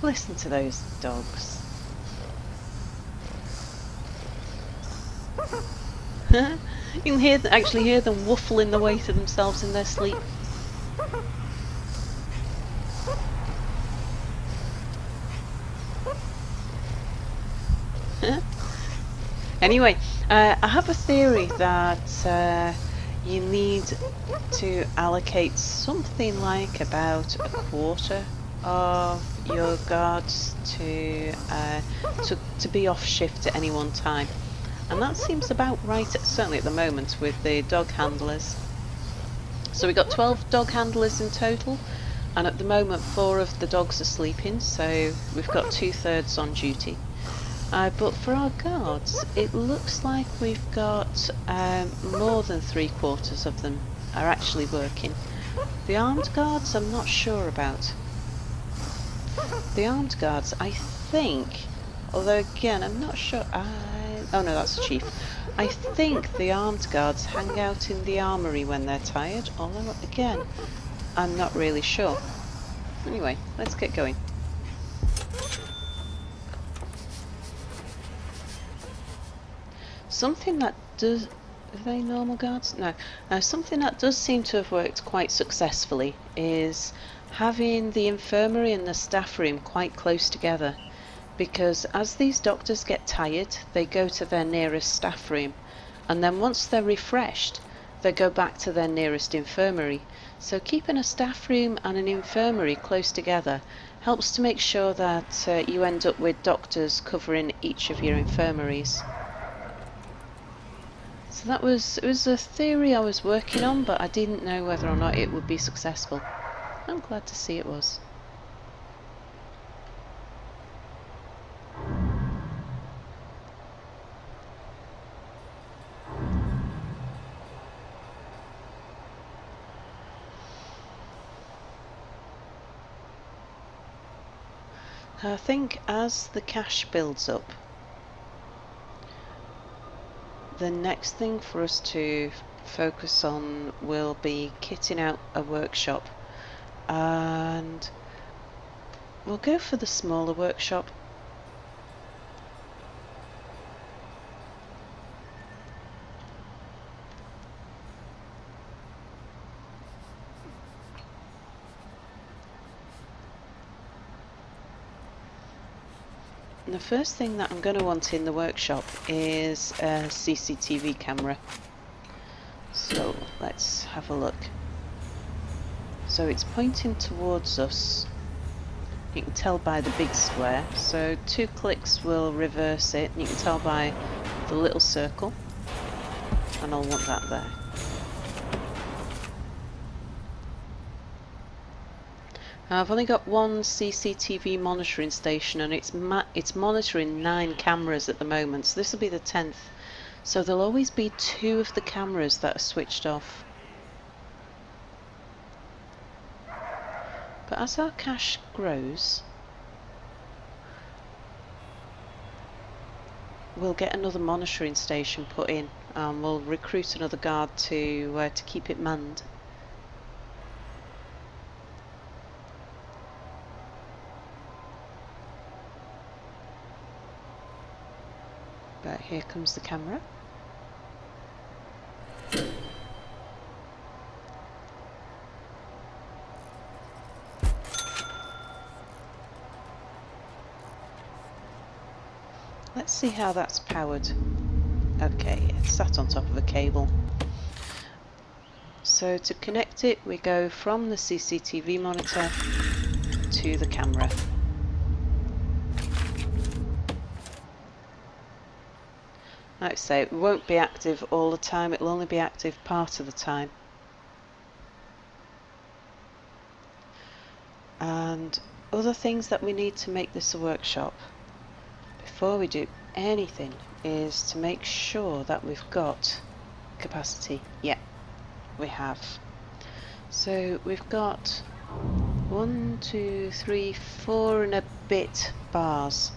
Listen to those dogs. You can actually hear them waffling the way to themselves in their sleep. Anyway, I have a theory that you need to allocate something like about a quarter of your guards to be off shift at any one time, and that seems about right, certainly at the moment, with the dog handlers. So we've got 12 dog handlers in total, and at the moment 4 of the dogs are sleeping, so we've got 2/3 on duty. But for our guards, it looks like we've got more than 3/4 of them are actually working. The armed guards I'm not sure about. The armed guards, I think, although again I'm not sure, oh no, that's the chief. I think the armed guards hang out in the armory when they're tired, although again, I'm not really sure. Anyway, let's get going. Something that does... Are they normal guards? No. Something that does seem to have worked quite successfully is having the infirmary and the staff room quite close together, because as these doctors get tired, they go to their nearest staff room, and then once they're refreshed, they go back to their nearest infirmary. So keeping a staff room and an infirmary close together helps to make sure that you end up with doctors covering each of your infirmaries. So it was a theory I was working on, but I didn't know whether or not it would be successful. I'm glad to see it was. I think as the cash builds up, the next thing for us to focus on will be kitting out a workshop, and we'll go for the smaller workshop. And the first thing that I'm going to want in the workshop is a CCTV camera. So let's have a look. So it's pointing towards us. You can tell by the big square. So 2 clicks will reverse it. And you can tell by the little circle. And I'll want that there. I've only got one CCTV monitoring station, and it's monitoring 9 cameras at the moment, so this will be the 10th. So there'll always be 2 of the cameras that are switched off. But as our cash grows, we'll get another monitoring station put in, and we'll recruit another guard to keep it manned. But here comes the camera. Let's see how that's powered. Okay, it's sat on top of a cable. So to connect it, we go from the CCTV monitor to the camera. Like I say, it won't be active all the time, it'll only be active part of the time. And other things that we need to make this a workshop, before we do anything, is to make sure that we've got capacity. Yeah, we have. So we've got 1, 2, 3, 4 and a bit bars.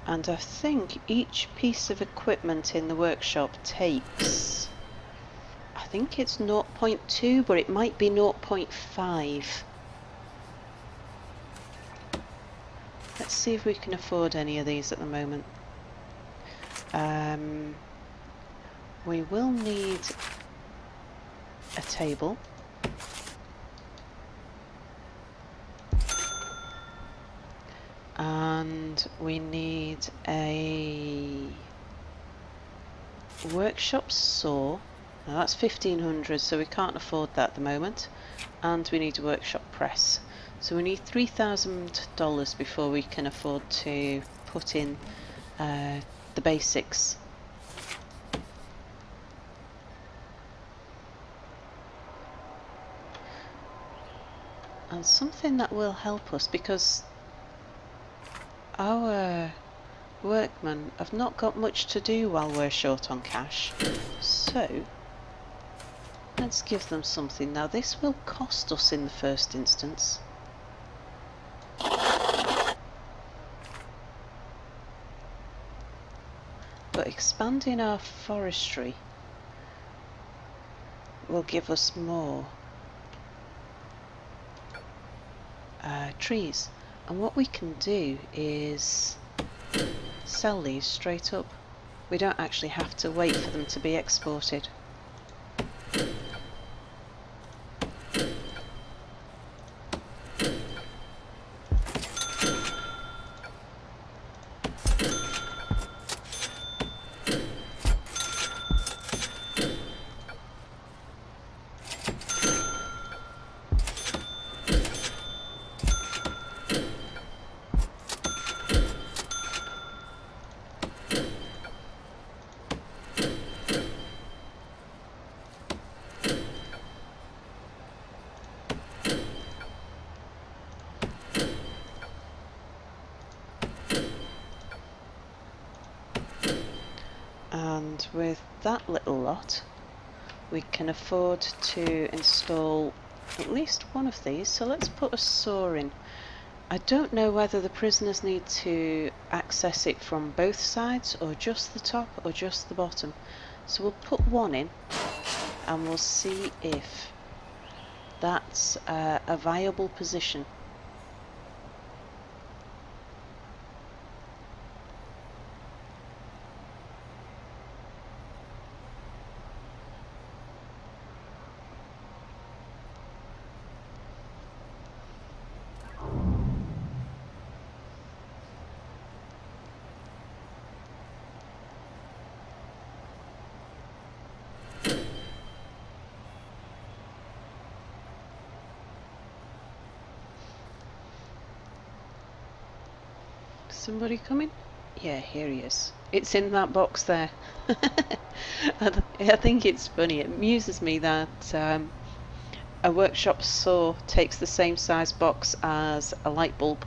And I think each piece of equipment in the workshop takes, I think it's 0.2, but it might be 0.5. Let's see if we can afford any of these at the moment. We will need a table. And we need a workshop saw. Now that's 1500, so we can't afford that at the moment. And we need a workshop press. So we need $3,000 before we can afford to put in the basics. And something that will help us, because our workmen have not got much to do while we're short on cash. So let's give them something. Now this will cost us in the first instance. But expanding our forestry will give us more trees. And what we can do is sell these straight up. We don't actually have to wait for them to be exported. And with that little lot, we can afford to install at least one of these. So let's put a saw in. I don't know whether the prisoners need to access it from both sides, or just the top, or just the bottom. So we'll put one in, and we'll see if that's a viable position. Somebody coming? Yeah, here he is. It's in that box there. I think it's funny. It amuses me that a workshop saw takes the same size box as a light bulb.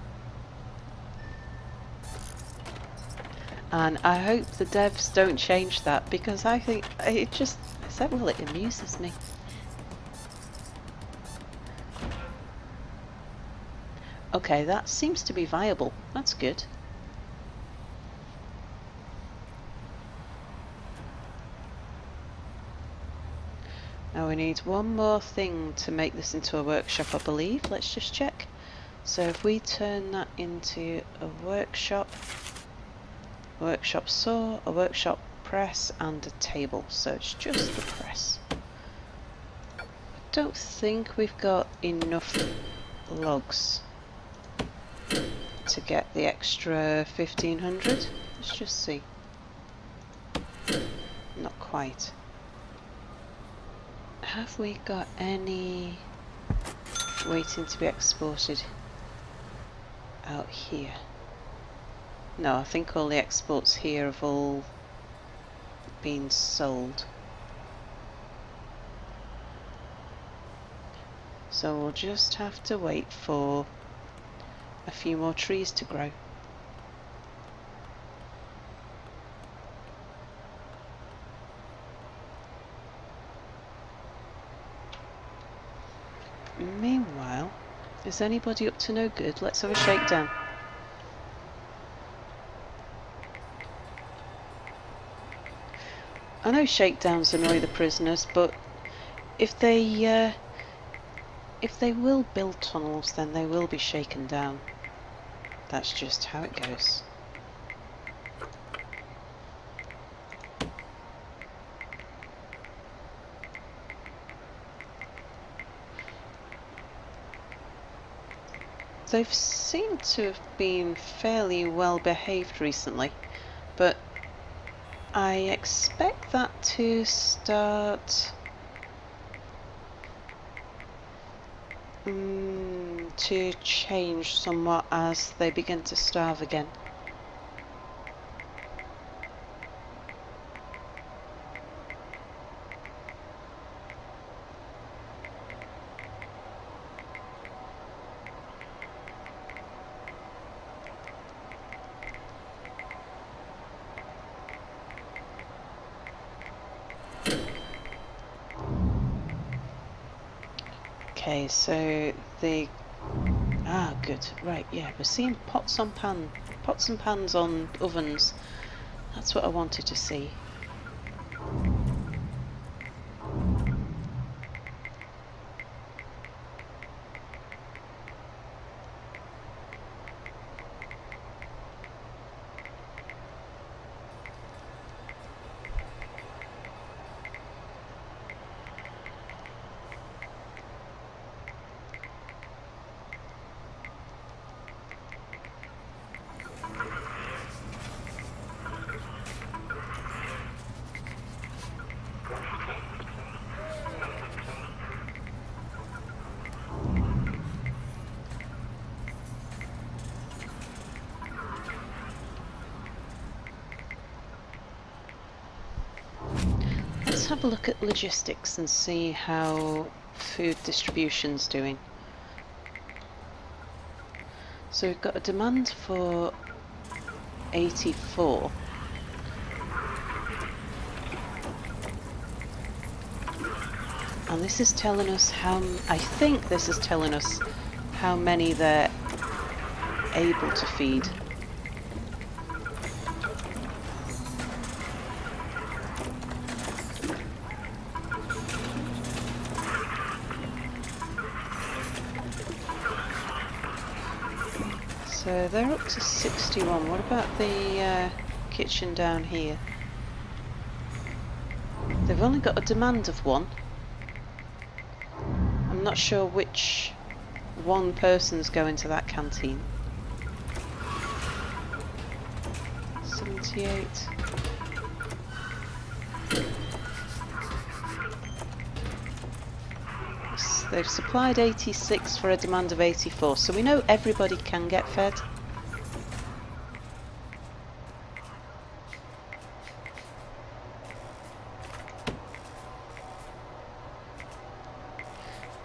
And I hope the devs don't change that, because I think it just, well, it amuses me. Okay, that seems to be viable. That's good. Now we need one more thing to make this into a workshop, I believe. Let's just check. So if we turn that into a workshop saw, a workshop press, and a table. So it's just the press. I don't think we've got enough logs to get the extra 1500. Let's just see. Not quite. Have we got any waiting to be exported out here? No, I think all the exports here have all been sold. So we'll just have to wait for a few more trees to grow. Meanwhile, is anybody up to no good? Let's have a shakedown. I know shakedowns annoy the prisoners, but if they will build tunnels, then they will be shaken down. That's just how it goes. They've seemed to have been fairly well behaved recently, but I expect that to start to change somewhat as they begin to starve again. Okay, so the good, right, yeah, we're seeing pots and pans on ovens. That's what I wanted to see. Let's have a look at logistics and see how food distribution's doing. So we've got a demand for 84. And this is telling us how, I think this is telling us how many they're able to feed. So they're up to 61. What about the kitchen down here? They've only got a demand of 1. I'm not sure which one person's going to that canteen. 78. They've supplied 86 for a demand of 84, so we know everybody can get fed.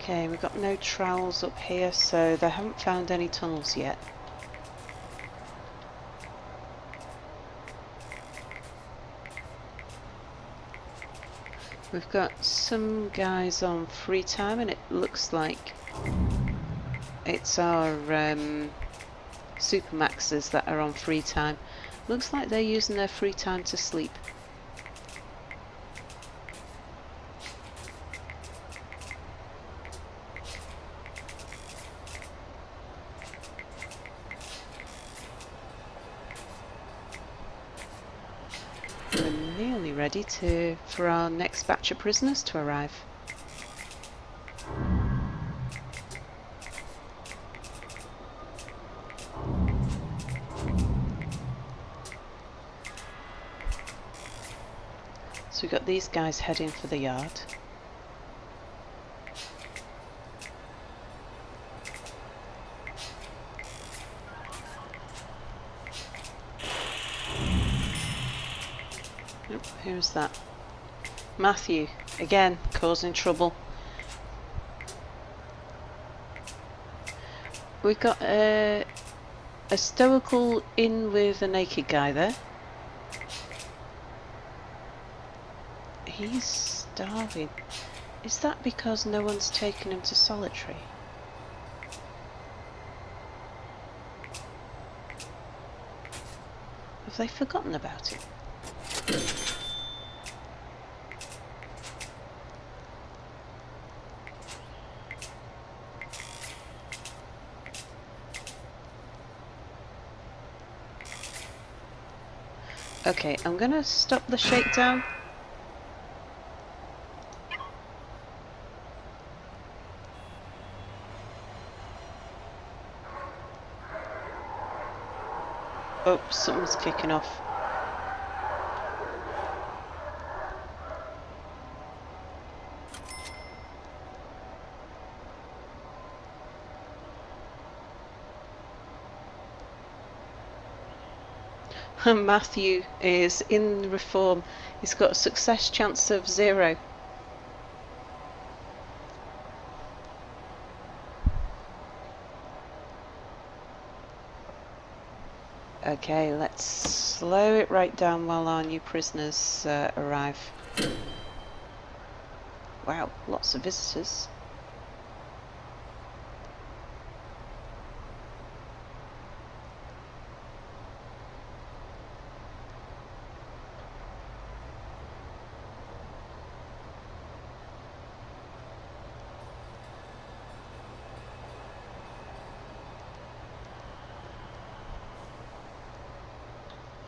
Okay, we've got no trowels up here, so they haven't found any tunnels yet. We've got some guys on free time, and it looks like it's our Supermaxes that are on free time. Looks like they're using their free time to sleep. We're nearly ready for our next batch of prisoners to arrive. So we've got these guys heading for the yard. Oh, who's that? Matthew, again, causing trouble. We've got a stoical inn with a naked guy there. He's starving. Is that because no one's taken him to solitary? Have they forgotten about it? Okay, I'm gonna stop the shakedown. Oh, something's kicking off. Matthew is in reform. He's got a success chance of 0. Okay, let's slow it right down while our new prisoners arrive. Wow, lots of visitors.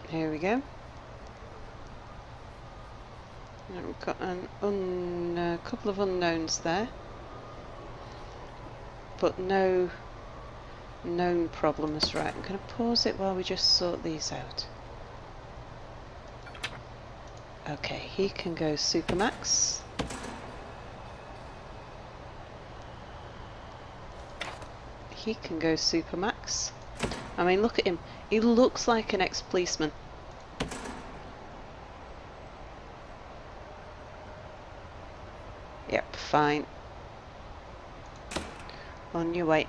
Here we go. And we've got a couple of unknowns there, but no known problems. Right, I'm going to pause it while we just sort these out. Okay, he can go Supermax. He can go Supermax. I mean, look at him. He looks like an ex-policeman. Yep, fine. On your way.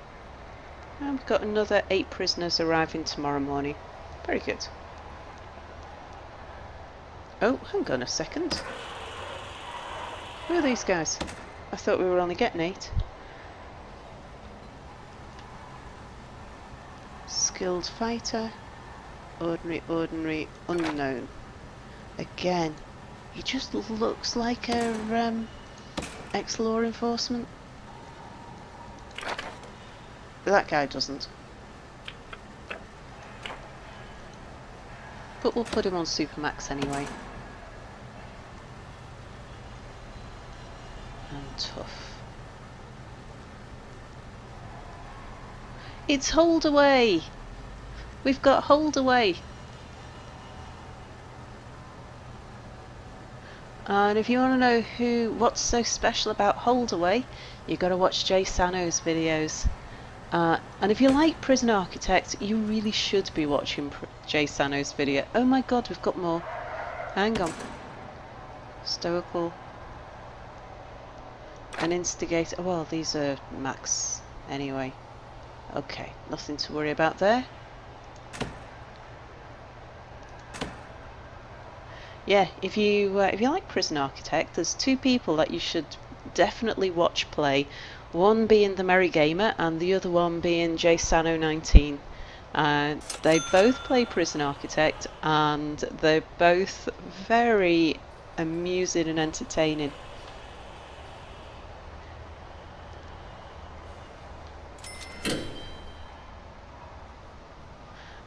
And we've got another 8 prisoners arriving tomorrow morning. Very good. Oh, hang on a second. Who are these guys? I thought we were only getting 8. Skilled fighter. Ordinary, unknown. Again, he just looks like a ex-law enforcement. That guy doesn't. But we'll put him on Supermax anyway. And tough. It's Holdaway! We've got Holdaway! And if you want to know what's so special about Holdaway, you've got to watch JSano's videos. And if you like Prison Architect, you really should be watching JSano's video. Oh my god, we've got more. Hang on. Stoical. An instigator. Oh, well, these are max anyway. Okay, nothing to worry about there. Yeah, if you like Prison Architect, there's 2 people that you should definitely watch play. One being the Merry Gamer and the other one being JSano 19. They both play Prison Architect and they're both very amusing and entertaining.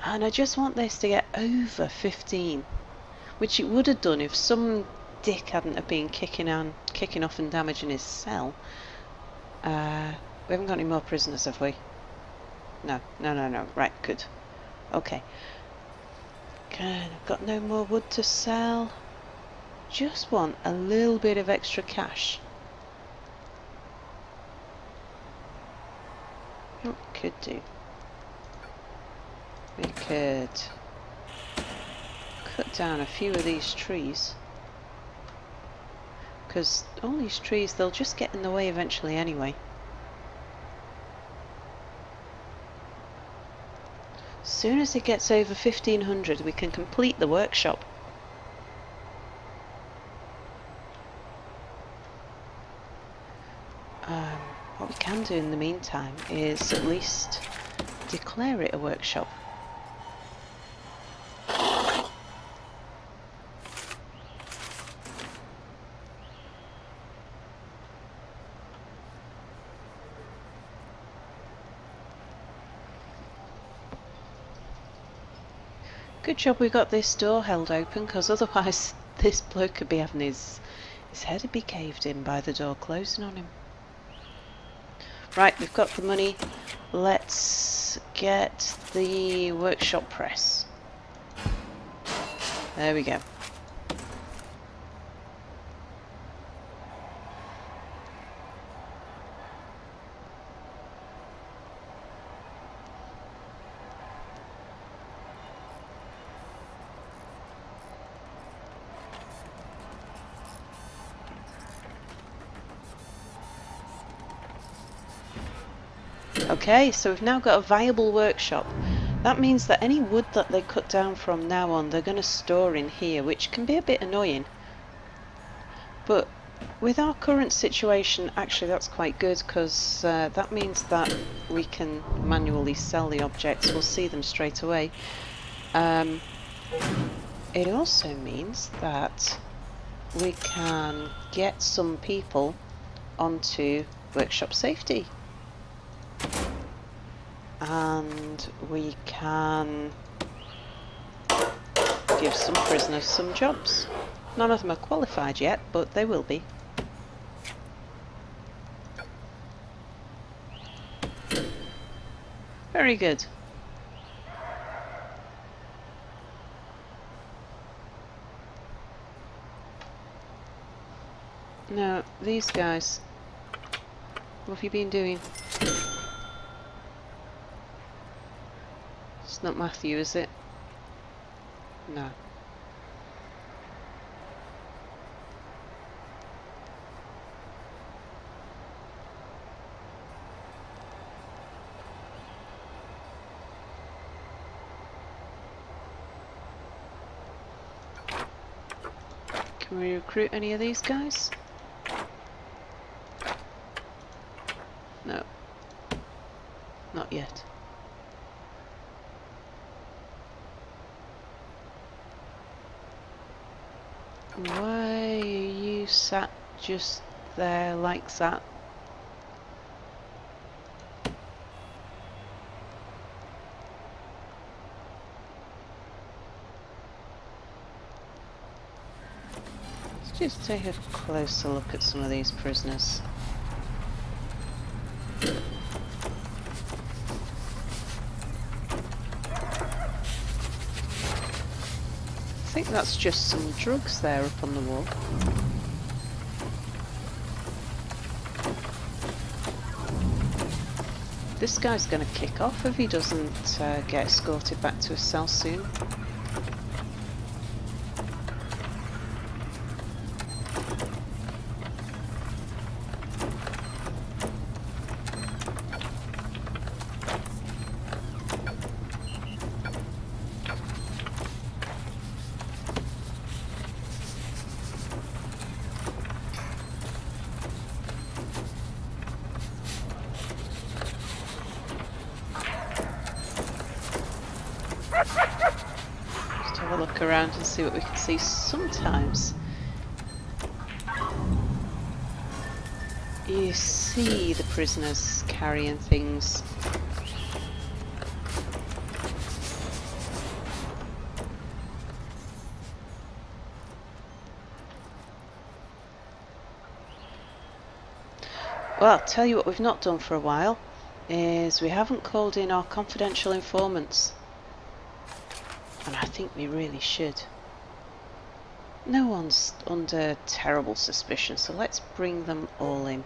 And I just want this to get over 15. Which it would have done if some dick hadn't have been kicking off and damaging his cell. We haven't got any more prisoners, have we? No. Right, good. Okay. Good. I've got no more wood to sell. Just want a little bit of extra cash. What we could do? We could cut down a few of these trees, because all these trees, they'll just get in the way eventually anyway. As soon as it gets over 1500 we can complete the workshop. What we can do in the meantime is at least declare it a workshop. Good job we got this door held open, because otherwise this bloke could be having his head would be caved in by the door closing on him. Right, we've got the money. Let's get the workshop press. There we go. Okay, so we've now got a viable workshop. That means that any wood that they cut down from now on, they're going to store in here, which can be a bit annoying. But with our current situation, actually that's quite good, because that means that we can manually sell the objects. We'll see them straight away. It also means that we can get some people onto workshop safety. And we can give some prisoners some jobs. None of them are qualified yet, but they will be. Very good. Now, these guys, what have you been doing? It's not Matthew, is it? No. Can we recruit any of these guys? No. Not yet. Why are you sat just there like that? Let's just take a closer look at some of these prisoners. I think that's just some drugs there up on the wall. This guy's going to kick off if he doesn't get escorted back to his cell soon. Look around and see what we can see. Sometimes you see the prisoners carrying things. Well, I'll tell you what we've not done for a while is we haven't called in our confidential informants. And I think we really should. No one's under terrible suspicion, so let's bring them all in.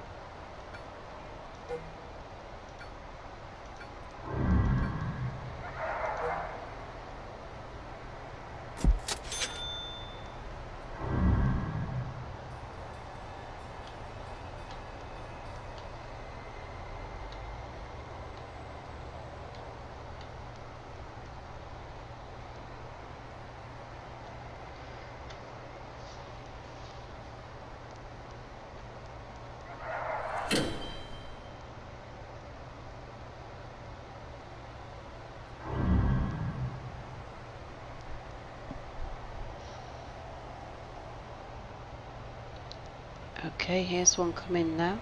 Okay, here's one coming now.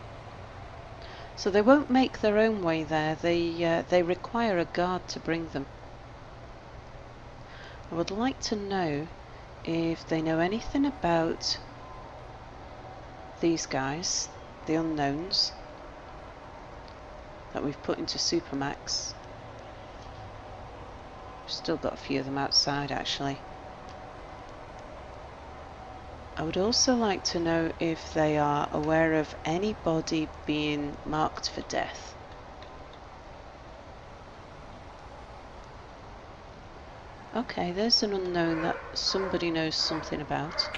So they won't make their own way there. They require a guard to bring them. I would like to know if they know anything about these guys, the unknowns that we've put into Supermax. We've still got a few of them outside actually. I would also like to know if they are aware of anybody being marked for death. Okay, there's an unknown that somebody knows something about.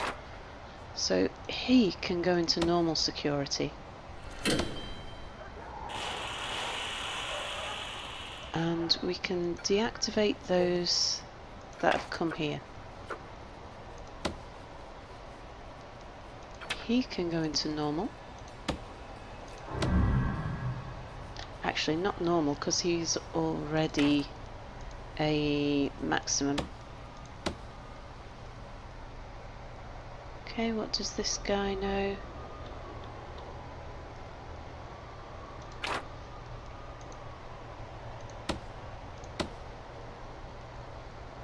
So he can go into normal security. And we can deactivate those that have come here. He can go into normal. Actually, not normal, because he's already a maximum. Okay, what does this guy know?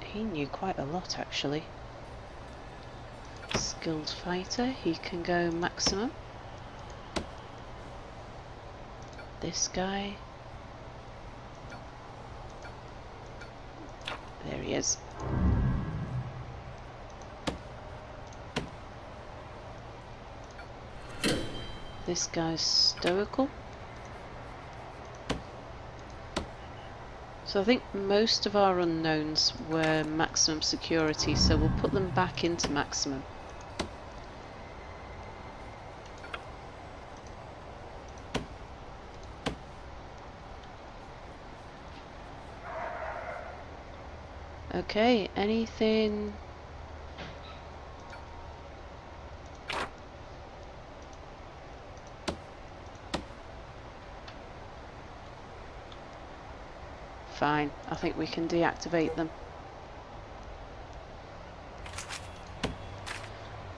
He knew quite a lot actually. Skilled fighter, he can go maximum. This guy. There he is. This guy's stoical. So I think most of our unknowns were maximum security, so we'll put them back into maximum. Okay, anything? Fine, I think we can deactivate them.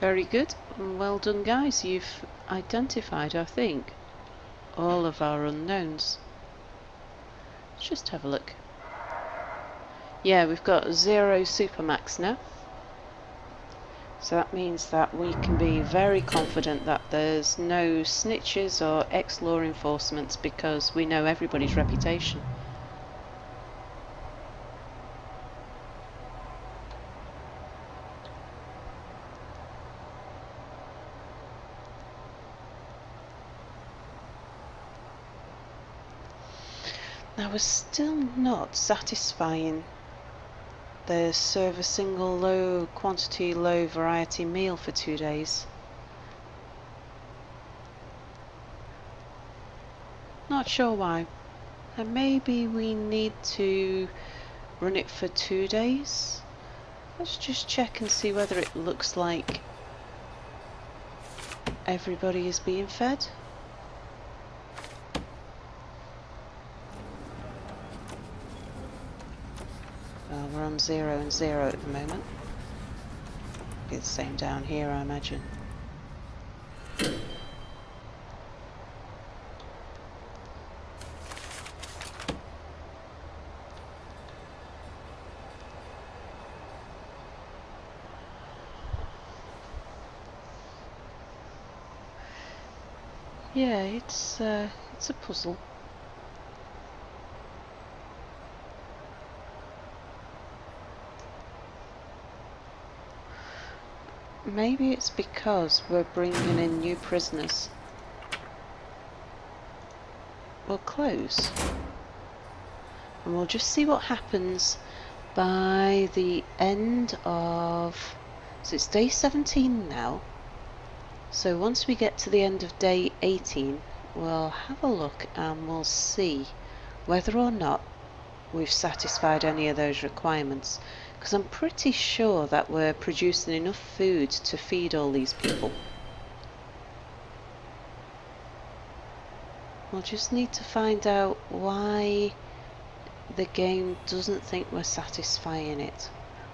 Very good, well done guys, you've identified, I think, all of our unknowns. Let's just have a look. Yeah, we've got 0 Supermax now. So that means that we can be very confident that there's no snitches or ex-law enforcements because we know everybody's reputation. Now we're still not satisfying the serve a single low quantity, low variety meal for 2 days. Not sure why. And maybe we need to run it for 2 days. Let's just check and see whether it looks like everybody is being fed. Well, we're on 0 and 0 at the moment. Be the same down here, I imagine. Yeah, it's a puzzle. Maybe it's because we're bringing in new prisoners. We'll close. And we'll just see what happens by the end of... So it's day 17 now. So once we get to the end of day 18, we'll have a look and we'll see whether or not we've satisfied any of those requirements. Because I'm pretty sure that we're producing enough food to feed all these people. We'll just need to find out why the game doesn't think we're satisfying it,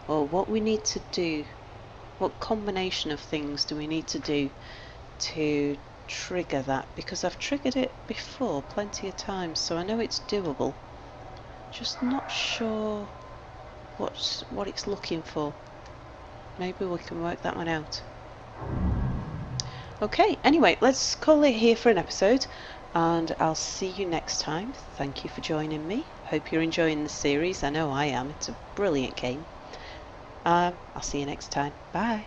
or what we need to do, what combination of things do we need to do to trigger that, because I've triggered it before plenty of times, so I know it's doable. Just not sure what it's looking for. Maybe we can work that one out. Okay, anyway, let's call it here for an episode, and I'll see you next time. Thank you for joining me. Hope you're enjoying the series. I know I am. It's a brilliant game. I'll see you next time. Bye.